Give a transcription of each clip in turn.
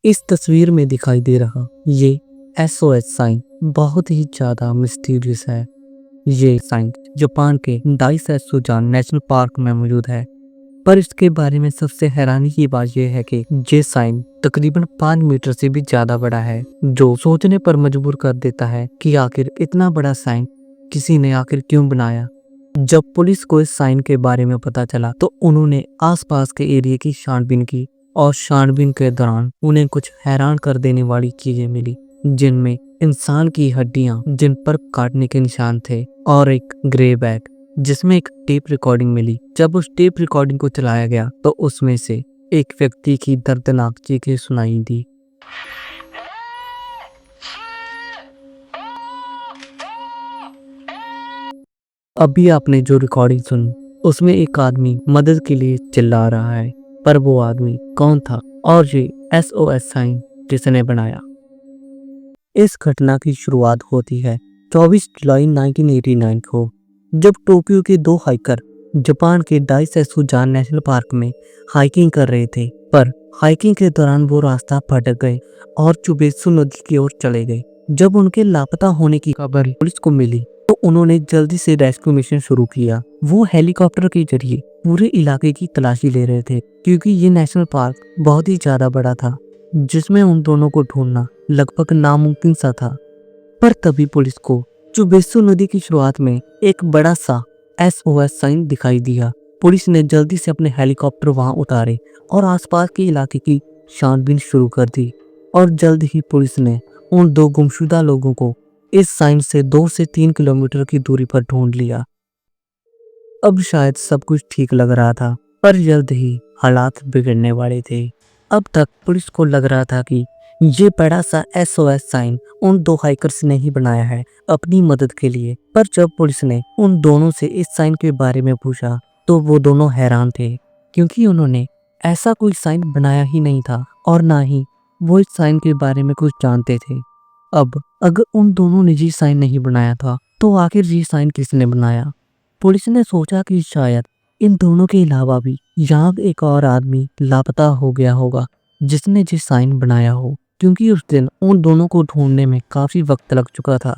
इस तस्वीर में दिखाई दे रहा ये एसओएस साइन बहुत ही ज्यादा मिस्टीरियस है। ये साइन जापान के दाइसेत्सुजान नेशनल पार्क में मौजूद है। पर इसके बारे में सबसे हैरानी की बात यह है कि ये साइन तकरीबन 5 मीटर से भी ज्यादा बड़ा है, जो सोचने पर मजबूर कर देता है कि आखिर इतना बड़ा साइन किसी ने आखिर क्यों बनाया। जब पुलिस को इस साइन के बारे में पता चला तो उन्होंने आसपास के एरिया की छानबीन की और छानबीन के दौरान उन्हें कुछ हैरान कर देने वाली चीजें मिली, जिनमें इंसान की हड्डियां जिन पर काटने के निशान थे और एक ग्रे बैग जिसमें एक टेप रिकॉर्डिंग मिली। जब उस टेप रिकॉर्डिंग को चलाया गया तो उसमें से एक व्यक्ति की दर्दनाक चीखें सुनाई दी। अभी आपने जो रिकॉर्डिंग सुनी उसमें एक आदमी मदद के लिए चिल्ला रहा है, पर वो आदमी कौन था और ये एसओएस साइन जिसने बनाया। इस घटना की शुरुआत होती है 24 जुलाई 1989 को, जब टोक्यो के दो हाइकर जापान के दाइसेत्सुजान नेशनल पार्क में हाइकिंग कर रहे थे। पर हाइकिंग के दौरान वो रास्ता भटक गए और चुबेत्सु नदी की ओर चले गए। जब उनके लापता होने की खबर पुलिस को मिली तो उन्होंने जल्दी से रेस्क्यू मिशन शुरू किया। वो हेलीकॉप्टर के जरिए पूरे इलाके की तलाशी ले रहे थे, क्योंकि ये नेशनल पार्क बहुत ही ज्यादा बड़ा था, जिसमें उन दोनों को ढूंढना लगभग नामुमकिन सा था। पर तभी पुलिस को चुबेत्सु नदी की शुरुआत में एक बड़ा सा एसओएस साइन दिखाई दिया। पुलिस ने जल्दी से अपने हेलीकॉप्टर वहां उतारे और आसपास के इलाके की छानबीन शुरू कर दी, और जल्द ही पुलिस ने उन दो गुमशुदा लोगों को इस साइन से 2 से 3 किलोमीटर की दूरी पर ढूंढ लिया। अब शायद सब कुछ ठीक लग रहा था, पर जल्द ही हालात बिगड़ने वाले थे। अब तक पुलिस को लग रहा था कि ये बड़ा सा एसओएस साइन उन दो हाइकर्स ने ही बनाया है अपनी मदद के लिए। पर जब पुलिस ने उन दोनों से इस साइन के बारे में पूछा तो वो दोनों हैरान थे, क्योंकि उन्होंने ऐसा कोई साइन बनाया ही नहीं था और ना ही वो इस साइन के बारे में कुछ जानते थे। अब अगर उन दोनों ने ये साइन नहीं बनाया था तो आखिर ये साइन किसने बनाया। पुलिस ने सोचा कि शायद इन दोनों के अलावा भी यहाँ एक और आदमी लापता हो गया होगा जिसने ये साइन बनाया हो, क्योंकि उस दिन उन दोनों को ढूंढने में काफी वक्त लग चुका था।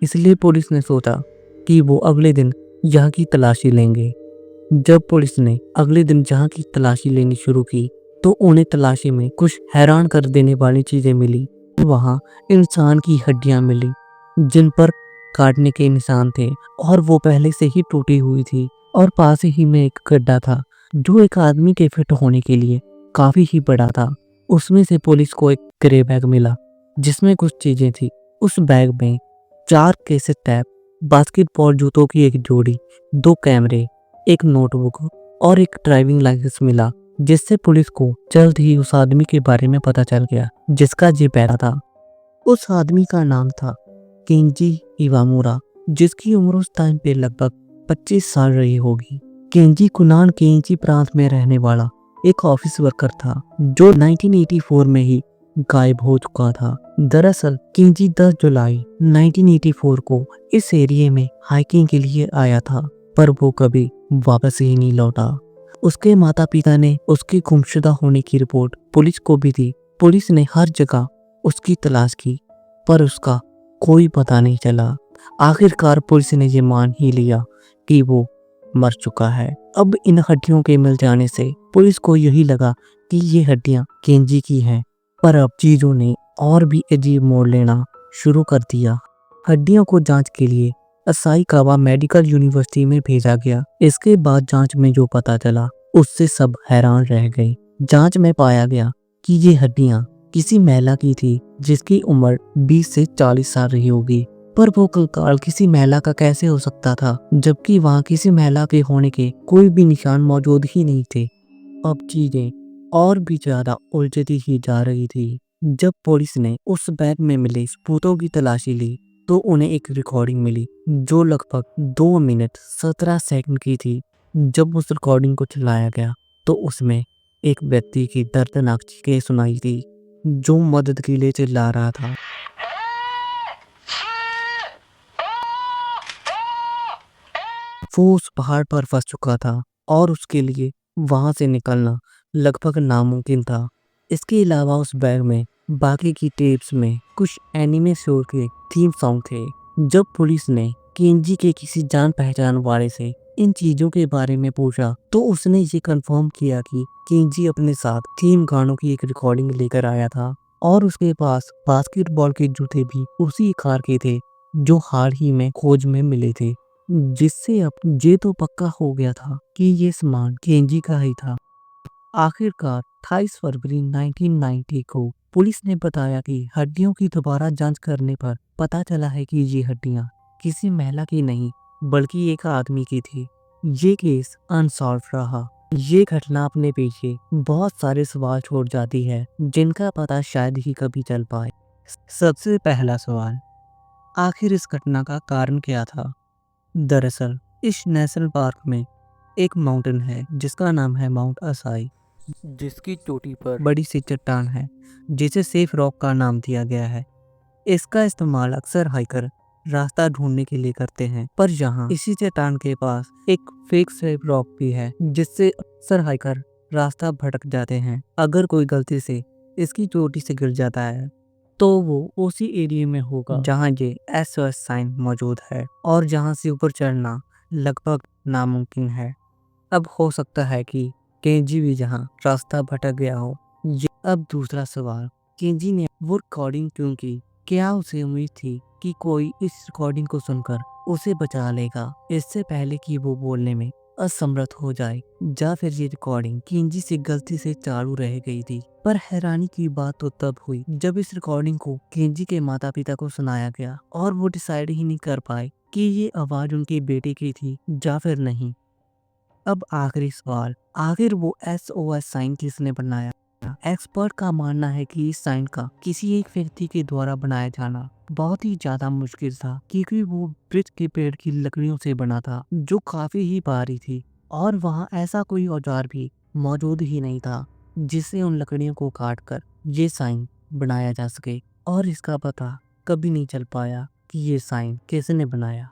इसलिए पुलिस ने सोचा कि वो अगले दिन यहाँ की तलाशी लेंगे। जब पुलिस ने अगले दिन जहाँ की तलाशी लेनी शुरू की तो उन्हें तलाशी में कुछ हैरान कर देने वाली चीजें मिली। वहाँ इंसान की हड्डियां मिली जिन पर काटने के निशान थे, और वो पहले से ही टूटी हुई थी। और पास ही में एक गड्ढा था जो एक आदमी के फिट होने के लिए काफी ही बड़ा था। उसमें से पुलिस को एक ग्रे बैग मिला जिसमें कुछ चीजें थी। उस बैग में 4 कैसेट टैप, बास्केटबॉल जूतों की एक जोड़ी, 2 कैमरे, एक नोटबुक और एक ड्राइविंग लाइसेंस मिला, जिससे पुलिस को जल्द ही उस आदमी के बारे में पता चल गया जिसका ये पैरा था। उस आदमी का नाम था केंजी इवामुरा, जिसकी उम्र उस टाइम पे लगभग 25 साल रही होगी। केंजी कुनान केंजी प्रांत में रहने वाला एक ऑफिस वर्कर था जो 1984 में ही गायब हो चुका था। दरअसल केंजी 10 जुलाई 1984 को इस एरिया में हाइकिंग के लिए आया था, पर वो कभी वापस ही नहीं लौटा। उसके माता पिता ने उसके गुमशुदा होने की रिपोर्ट पुलिस को भी दी। पुलिस ने हर जगह उसकी तलाश की, पर उसका कोई पता नहीं चला। आखिरकार पुलिस ने ये मान ही लिया कि वो मर चुका है। अब इन हड्डियों के मिल जाने से पुलिस को यही लगा कि ये हड्डियां केंजी की हैं, पर अब चीजों ने और भी अजीब मोड़ लेना शुरू कर दिया। हड्डियों को जांच के लिए असाईकावा मेडिकल यूनिवर्सिटी में भेजा गया। इसके बाद जांच में जो पता चला उससे सब हैरान रह गए। जांच में पाया गया कि ये हड्डियां किसी महिला की थी जिसकी उम्र 20 से 40 साल रही होगी। पर वो कंकाल किसी महिला का कैसे हो सकता था, जबकि वहां किसी महिला के होने के कोई भी निशान मौजूद ही नहीं थे। अब चीजें और भी ज्यादा उलझती ही जा रही थी। जब पुलिस ने उस बैग में मिले सबूतों की तलाशी ली तो उन्हें एक रिकॉर्डिंग मिली जो लगभग 2 मिनट 17 सेकंड की थी। जब उस रिकॉर्डिंग को चलाया गया तो उसमें एक व्यक्ति की दर्दनाक चीखें सुनाई थी जो मदद के लिए चिल्ला रहा था। वो उस पहाड़ पर फंस चुका था और उसके लिए वहां से निकलना लगभग नामुमकिन था। इसके अलावा उस बैग में बाकी की टेप्स में कुछ एनिमे शो के थीम सॉन्ग थे। जब पुलिस ने केंजी के किसी जान पहचान वाले से इन चीजों के बारे में पूछा तो उसने ये कंफर्म किया कि केंजी अपने साथ थीम गानों की एक रिकॉर्डिंग लेकर आया था और उसके पास बास्केटबॉल के जूते भी उसी कार के थे जो हाल ही में खोज में मिले थे, जिससे अब ये तो पक्का हो गया था कि ये सामान केंजी का ही था। आखिरकार 28 फरवरी 1990 को पुलिस ने बताया कि हड्डियों की दोबारा जांच करने पर पता चला है कि ये हड्डियां किसी महिला की नहीं बल्कि एक आदमी की थी। ये केस अनसॉल्व रहा। ये घटना अपने पीछे बहुत सारे सवाल छोड़ जाती है जिनका पता शायद ही कभी चल पाए। सबसे पहला सवाल, आखिर इस घटना का कारण क्या था? दरअसल इस नेशनल पार्क में एक माउंटेन है जिसका नाम है माउंट असाई, जिसकी चोटी पर बड़ी सी चट्टान है जिसे सेफ रॉक का नाम दिया गया है। इसका इस्तेमाल अक्सर हाइकर रास्ता ढूंढने के लिए करते हैं, पर यहाँ इसी चट्टान के पास एक फेक सेफ रॉक भी है जिससे अक्सर हाइकर रास्ता भटक जाते हैं। अगर कोई गलती से इसकी चोटी से गिर जाता है तो वो उसी एरिया में होगा जहाँ ये SOS साइन मौजूद है और जहाँ से ऊपर चढ़ना लगभग नामुमकिन है। अब हो सकता है कि केंजी भी जहाँ रास्ता भटक गया हो। अब दूसरा सवाल, केंजी ने वो रिकॉर्डिंग क्यों की? क्या उसे उम्मीद थी कि कोई इस रिकॉर्डिंग को सुनकर उसे बचा लेगा इससे पहले कि वो बोलने में असमर्थ हो जाए, या फिर ये रिकॉर्डिंग केंजी से गलती से चालू रह गई थी? पर हैरानी की बात तो तब हुई जब इस रिकॉर्डिंग को केंजी के माता पिता को सुनाया गया और वो डिसाइड ही नहीं कर पाए कि ये आवाज उनकी बेटी की थी या फिर नहीं। अब आखिरी सवाल, आखिर वो SOS साइन किसने बनाया? एक्सपर्ट का मानना है कि इस साइन का किसी एक व्यक्ति के द्वारा बनाया जाना बहुत ही ज्यादा मुश्किल था क्योंकि वो ब्रिज के पेड़ की लकड़ियों से बना था जो काफी ही भारी थी और वहाँ ऐसा कोई औजार भी मौजूद ही नहीं था जिससे उन लकड़ियों को काट कर ये साइन बनाया जा सके, और इसका पता कभी नहीं चल पाया कि ये साइन किसने बनाया।